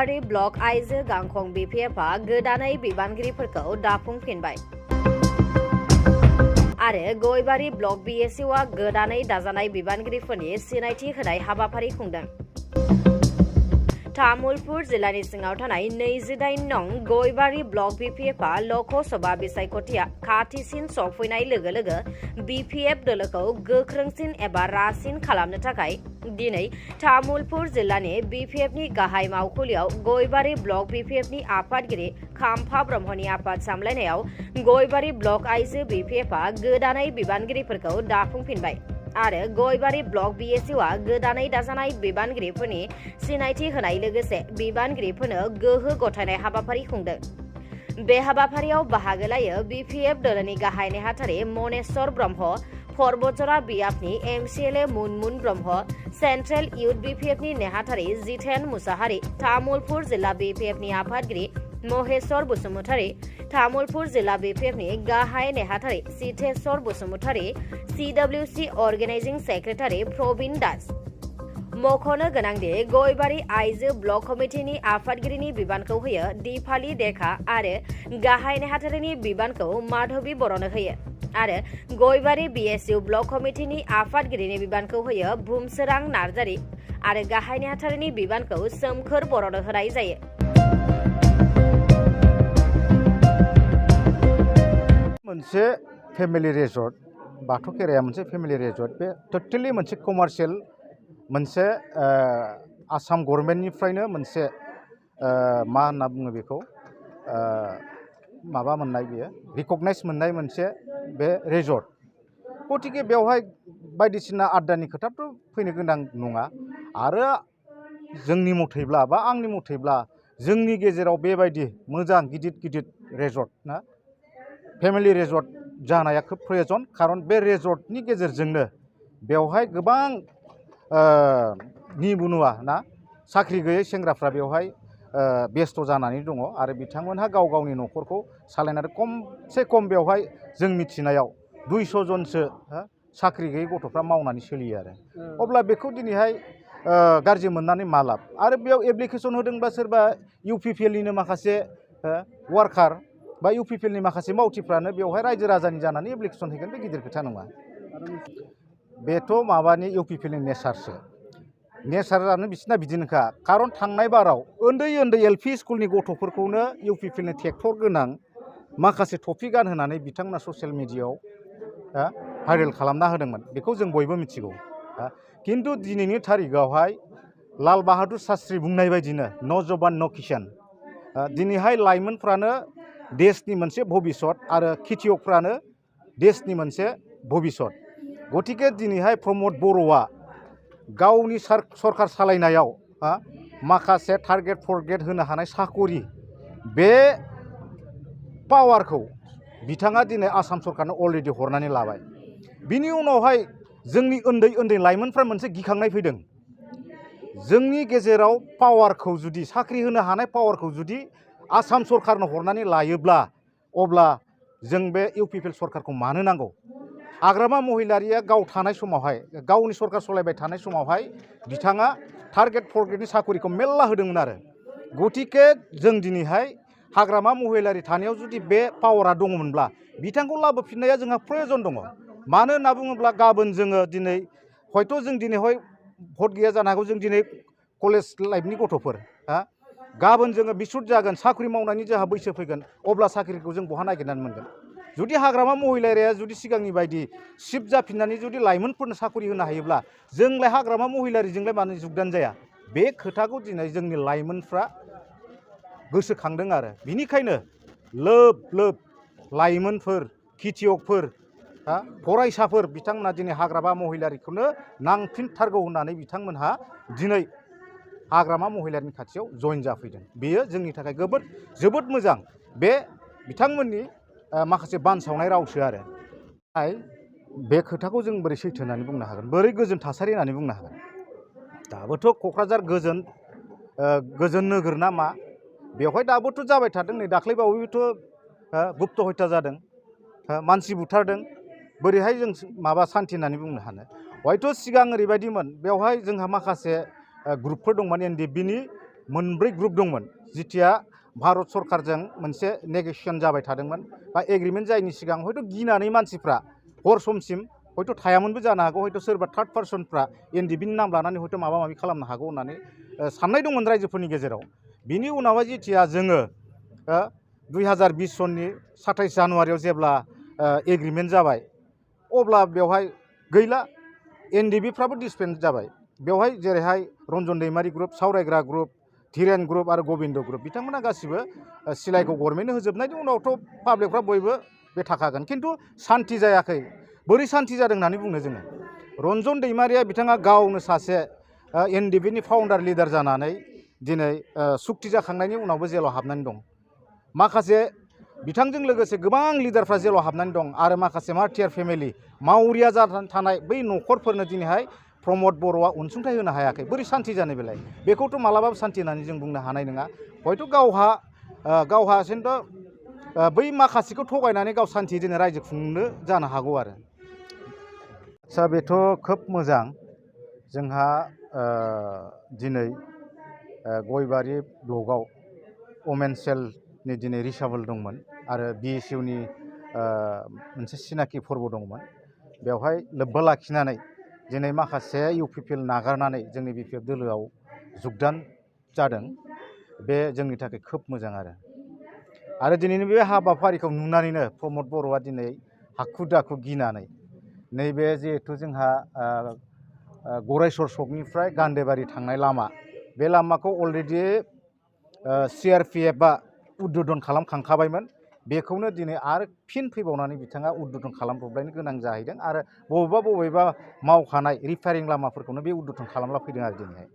गयबारि block आइजो गांखं Bpfआ गोदानै बिबानगिरिफोरखौ दाफुंफिनबाय आरो गयबारि ब्लक Bsआ गोदानै दाजानाय बिबानगिरिफोरनि सिनायथि होनाय हाबाफारि खुंदों। तामुलपुर जिल्लानि सिङाव थानाय 28 नं गयबारि ब्लक Bpfआ लक सभा बिसायख'थिया खाथिसिन सफैनाय लोगो लोगो Bpf दोलोखौ गोख्रोंसिन एबा रासिन खालामनो थाखाय दिनै तामुलपुर जिल्लानि Bpfनि गाहाय मावखुलियाव गयबारि ब्लक Bpfनि आफादगिरि खाम्फा ब्रह्मनि आफाद सामलायनायाव गयबारि ब्लक आइजो Bpfआ गोदानै बिबानगिरिफोरखौ दाफुंफिनबाय आरो गयबारि ब्लक Bsआ गोदानै दाजानाय बिबानगिरिफोरनि सिनायथि होनाय लोगोसे बिबानगिरिफोरनो गोहो गथायनाय हाबाफारि खुंदों। बे हाबाफारियाव बाहागो लायो Bpf दोलोनि गाहाय नेहाथारि मनेश्वर ब्रह्म, पर्बतजरा बियाबनि MCLA Munmun Brahma, central youth Bpfनि नेहाथारि जितेन मुसाहारि, तामुलपुर जिल्ला Bpfनि आफादगिरि महेश्वर बसुमतारी, तामुलपुर जिल्ला Bpfनि गाहाय नेहाथारि सिद्धेश्वर बसुमतारी, CWC अर्गेनाइजिं सेक्रेटारि प्रवीण दास। मख'नो गोनांदि गयबारि आइजो ब्लक कमिटिनि आफादगिरिनि बिबानखौ होयो दिपाली देखा आरो गाहाय नेहाथारिनि बिबानखौ माधबी बर'नो होयो आरो गयबारि BSU ब्लक कमिटिनि आफादगिरिनि बिबानखौ होयो बुमसोरां नार्जारी आरो गाहाय नेहाथारिनि बिबानखौ सोमखोर बर'नो होनाय जायो। मोनसे फेमिलि रिजर्ट बाथौ खेराया मोनसे फेमिलि रिजर्ट बे टटेलि मोनसे कमार्शियेल मोनसे आसाम गभर्नमेन्टनिफ्रायनो मोनसे मा होनना बुङो बेखौ माबा मोननाय बियो रिकगनाइज मोननाय मोनसे बे रिजर्ट गतिके बेवहाय बायदिसिना आड्डानि खोथाथ' फैनो गोनां नङा आरो जोंनि मथैब्ला बा आंनि मथैब्ला जोंनि गेजेराव बेबायदि मोजां गिदिर गिदिर रिजर्ट ना फेमिलि रिजर्ट जानाया खोब प्रयोजन खारन बे रिजर्टनि गेजेरजोंनो बेवहाय गोबां निबुनुवा ना साख्रि गैयै सेंग्राफ्रा बेवहाय बेस्थ' जानानै दङ आरो बिथांमोनहा गाव गावनि न'खरखौ सालायनानै खमसे खम बेवहाय जों मिथिनायाव 200 जनसो साख्रि गैयै गथ'फ्रा मावनानै सोलियो आरो अब्ला बेखौ दिनैहाय गाज्रि मोननानै मा लाब आरो बेयाव एप्लिकेसन होदोंबा सोरबा UPPLनिनो माखासे वार्कार बा UPPLनि माखासे मावथिफ्रानो बेवहाय रायजो राजानि जानानै एप्लिकेसन होगोन बे गिदिर खोथा नङा बेथ' माबानि UPPLनि नेचारसो नेचारानो बिसिना बिदिनोखा खारन थांनाय बाराव उन्दै उन्दै LP स्कुलनि गथ'फोरखौनो UPPLनि ट्रेक्टर गोनां माखासे टफि गानहोनानै बिथांमोना ससियेल मिडियायाव भाइरेल खालामना होदोंमोन बेखौ जों बयबो मिथिगौ किन्तु दिनैनि तारिखआवहाय लाल बाहादुर शास्त्री बुंनाय बायदिनो नौजवान न किसान दिनैहाय लाइमोनफ्रानो देशनि मोनसे भबिष्यत आरो खेथियकफ्रानो देशनि मोनसे भबिष्यत गतिके दिनैहाय प्रमद बर'आ गावनि सरकार सालायनायाव माखासे टार्गेट फरगेट होनो हानाय साकरि बे पावारखौ बिथाङा दिनै आसाम सरकारनो अलरेडि हरनानै लाबाय बिनि उनावहाय जोंनि उन्दै उन्दै लाइमोनफ्रा मोनसे गिखांनाय फैदों जोंनि गेजेराव पावारखौ जुदि साख्रि होनो हानाय पावारखौ जुदि आसाम सरकारनो हरनानै लायोब्ला अब्ला जों बे UPPL सरकारखौ मानो नांगौ आग्रामा महिलारिया गाव थानाय समावहाय गावनि सरकार सलायबाय थानाय समावहाय बिथाङा टार्गेट फरगेटनि साकरिखौ मेल्ला होदोंमोन आरो गतिके जों दिनैहाय हाग्रामा महिलारि थानायाव जुदि बे पावारा दङमोनब्ला बिथांखौ लाबोफिननाया जोंहा प्रयोजन दङ मानो होनना बुङोब्ला गाबोन जोङो दिनै हयथ' जों दिनैहाय भट गैया जानो हागौ जों दिनै कलेज लाइफनि गथ'फोर गाबोन जोङो बिसुत जागोन साख्रि मावनायनि जोंहा बैसो फैगोन अब्ला साख्रिखौ जों बहा नागिरनानै मोनगोन जुदि हाग्रामा महिलारिया जुदि सिगांनि बायदि शिफ्ट जाफिननानै जुदि लाइमोनफोरनो साख्रि होनो हायोब्ला जोंलाय हाग्रामा महिलारिजोंलाय मानो जुगदान जाया बे खोथाखौ दिनै जोंनि लाइमोनफ्रा गोसोखांदों आरो बिनिखायनो लोब लोब लाइमोनफोर खेथियकफोर फरायसाफोर बिथांमोना दिनै हाग्रामा महिलारिखौनो नांफिनथारगौ होननानै बिथांमोनहा दिनै हाग्रामा महिलारिनि खाथियाव जइन जाफैदों बेयो जोंनि थाखाय जोबोद मोजां बे बिथांमोननि माखासे बानसावनाय रावसो आरो बे खोथाखौ जों बोरै सैथो होननानै बुंनो हागोन बोरै गोजोन थासारि होननानै बुंनो हागोन दाबोथ' क'क्राझार गोजोन नोगोर ना मा बेवहाय दाबोथ' जाबाय थादों नै दाख्लैबावैथ' गुप्त हत्या जादों मानसि बुथारदों बोरैहाय जों माबा सान्थि होननानै बुंनो हानो हयथ' सिगां ओरैबायदिमोन बेवहाय जोंहा माखासे ग्रुपफोर दंमोन NDPनि मोनब्रै ग्रुप दंमोन जिथिया भारत सरकारजों मोनसे नेगोसिएसन जाबाय थादोंमोन बा एग्रिमेन्ट जायैनि सिगां हयथ' गिनानै मानसिफ्रा हर समसिम हयथ' थायामोनबो जानो हागौ हयथ' सोरबा थार्ड पार्सनफ्रा एनडिबिनि नाम लानानै हयथ' माबा माबि खालामनो हागौ होननानै साननाय दंमोन रायजोफोरनि गेजेराव। बिनि उनावहाय जिथिया जोङो 2020 सननि 27 जानुवारियाव जेब्ला एग्रिमेन्ट जाबाय अब्ला बेवहाय गैला एनडिबिफ्राबो डिसपेन्ड जाबाय। बेवहाय जेरैहाय रन्जन दैमारि ग्रुप, सावरायग्रा ग्रुप, धीरेन ग्रुप आरो गबिन्द ग्रुप बिथांमोना गासिबो सिलाइखौ गभर्नमेन्टनो होजोबनायनि उनावथ' पाब्लिकफ्रा बयबो बे थाखागोन। खिन्थु सान्ति जायाखै। बोरै सान्ति जादों होननानै बुंनो जोङो रन्जन दैमारिया बिथाङा गावनो सासे एनडिबिनि फाउन्डार लिडार जानानै दिनै सुक्ति जाखांनायनि उनावबो जेलाव हाबनानै दं। माखासे बिथांजों लोगोसे गोबां लिडारफ्रा जेलाव हाबनानै दं आरो माखासे मार्टियार फेमिलि मावरिया जानानै थानाय बै न'खरफोरनो दिनैहाय प्रमद बर'आ अनसुंथाइ होनो हायाखै। बोरै सान्ति जानो बेलाय? बेखौथ' मालाबाबो सान्ति होननानै जों बुंनो हानाय नङा। हयथ' गावहा खिन्थु बै माखासेखौ थगायनानै गाव सान्ति दिनै रायजो खुंनो जानो हागौ आरो। आदसा बेथ' खोब मोजां। जोंहा दिनै गयबारि ब्लकआव वमेन सेलनि दिनै रिसाबल दंमोन आरो BSUनि मोनसे सिनाखि फोरबो दंमोन। बेवहाय लोब्बा लाखिनानै दिनै माखासे UPPL नागारनानै जोंनि BPF दोलोआव जुगदान जादों। बे जोंनि थाखाय खोब मोजां आरो दिनैनि बे हाबाफारिखौ नुनानैनो प्रमद बर'आ दिनै हाखु दाखु गिनानै नैबे जिहेथु जोंहा गरायसर सकनिफ्राय गान्देबारि थांनाय लामा बे लामाखौ अलरेडि CRPFआ उद्बोधन खालामखांखाबायमोन। बेखौनो दिनै आरो फिन फैबावनानै बिथाङा उद्बोधन खालामब्रबलायनो गोनां जाहैदों आरो बबेबा मावखानाय रिपेयारिं लामाफोरखौनो बे उद्बोधन खालामला फैदों आरो दिनैहाय।